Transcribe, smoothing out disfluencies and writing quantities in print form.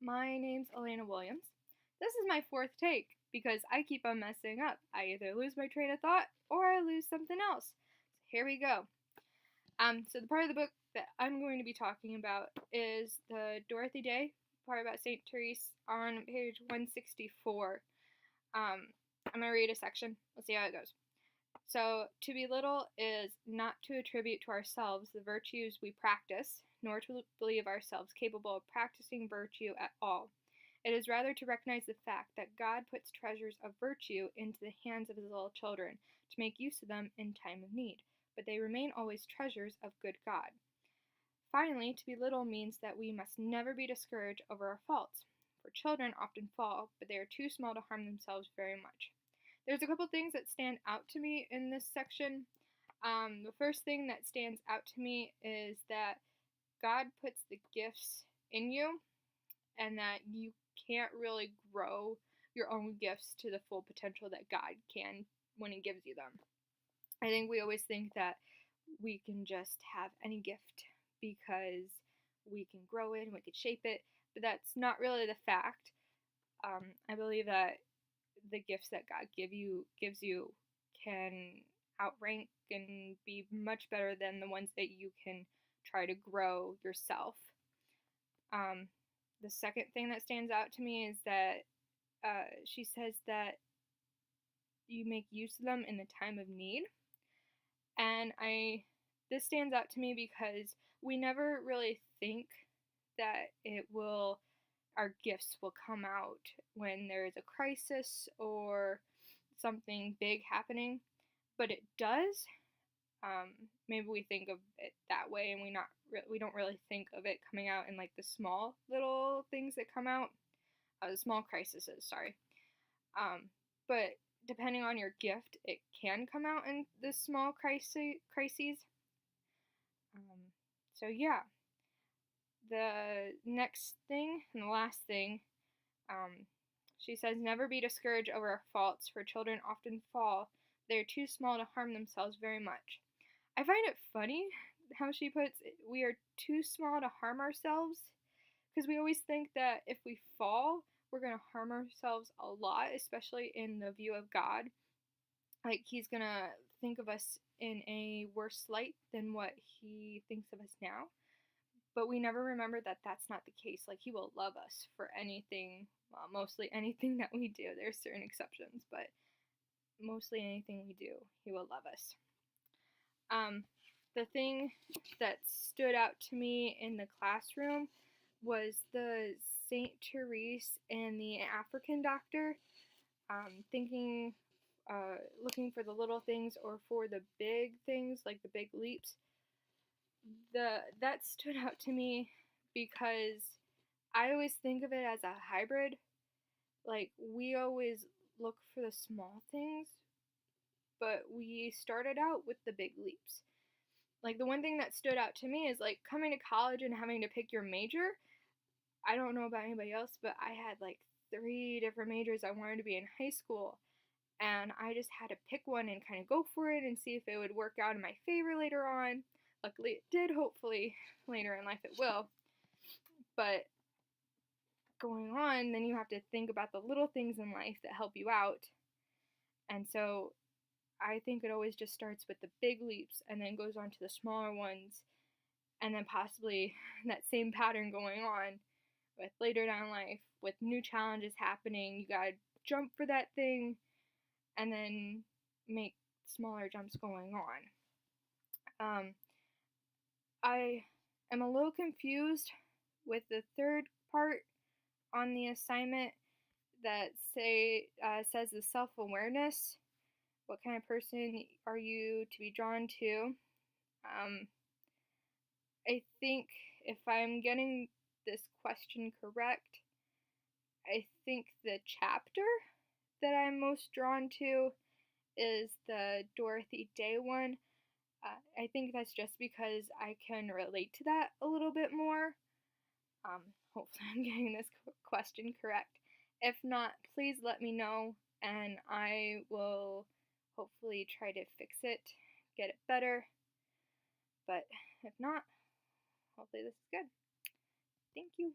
My name's Elena Williams. This is my fourth take because I keep on messing up. I either lose my train of thought or I lose something else. So here we go. So the part of the book that I'm going to be talking about is the Dorothy Day part about St. Therese on page 164. I'm going to read a section. We'll see how it goes. So, to belittle is not to attribute to ourselves the virtues we practice, nor to believe ourselves capable of practicing virtue at all. It is rather to recognize the fact that God puts treasures of virtue into the hands of his little children to make use of them in time of need, but they remain always treasures of good God. Finally, to belittle means that we must never be discouraged over our faults, for children often fall, but they are too small to harm themselves very much. There's a couple things that stand out to me in this section. The first thing that stands out to me is that God puts the gifts in you and that you can't really grow your own gifts to the full potential that God can when he gives you them. I think we always think that we can just have any gift because we can grow it and we can shape it, but that's not really the fact. I believe that the gifts that God gives you can outrank and be much better than the ones that you can try to grow yourself. The second thing that stands out to me is that she says that you make use of them in the time of need, and this stands out to me because we never really think that our gifts will come out when there is a crisis or something big happening, but it does. Maybe we think of it that way, and we don't really think of it coming out in like the small little things that come out, the small crises. Sorry, but depending on your gift, it can come out in the small crises. So yeah. The next thing and the last thing, she says, never be discouraged over our faults, for children often fall. They are too small to harm themselves very much. I find it funny how she puts, we are too small to harm ourselves, because we always think that if we fall, we're going to harm ourselves a lot, especially in the view of God. Like, he's going to think of us in a worse light than what he thinks of us now. But we never remember that that's not the case. Like, he will love us for anything, well, mostly anything that we do. There's certain exceptions, but mostly anything we do, he will love us. The thing that stood out to me in the classroom was the St. Therese and the African doctor, looking for the little things or for the big things, like the big leaps. That stood out to me because I always think of it as a hybrid. Like, we always look for the small things, but we started out with the big leaps. Like, the one thing that stood out to me is like coming to college and having to pick your major. I don't know about anybody else, but I had like 3 different majors I wanted to be in high school, and I just had to pick one and kind of go for it and see if it would work out in my favor later on. Luckily it did. Hopefully later in life it will. But going on, then you have to think about the little things in life that help you out. And so I think it always just starts with the big leaps and then goes on to the smaller ones, and then possibly that same pattern going on with later down life with new challenges happening. You gotta jump for that thing and then make smaller jumps going on. I am a little confused with the third part on the assignment that says the self-awareness. What kind of person are you to be drawn to? I think if I'm getting this question correct, I think the chapter that I'm most drawn to is the Dorothy Day one. I think that's just because I can relate to that a little bit more. Hopefully I'm getting this question correct. If not, please let me know, and I will hopefully try to fix it, get it better. But if not, hopefully this is good. Thank you.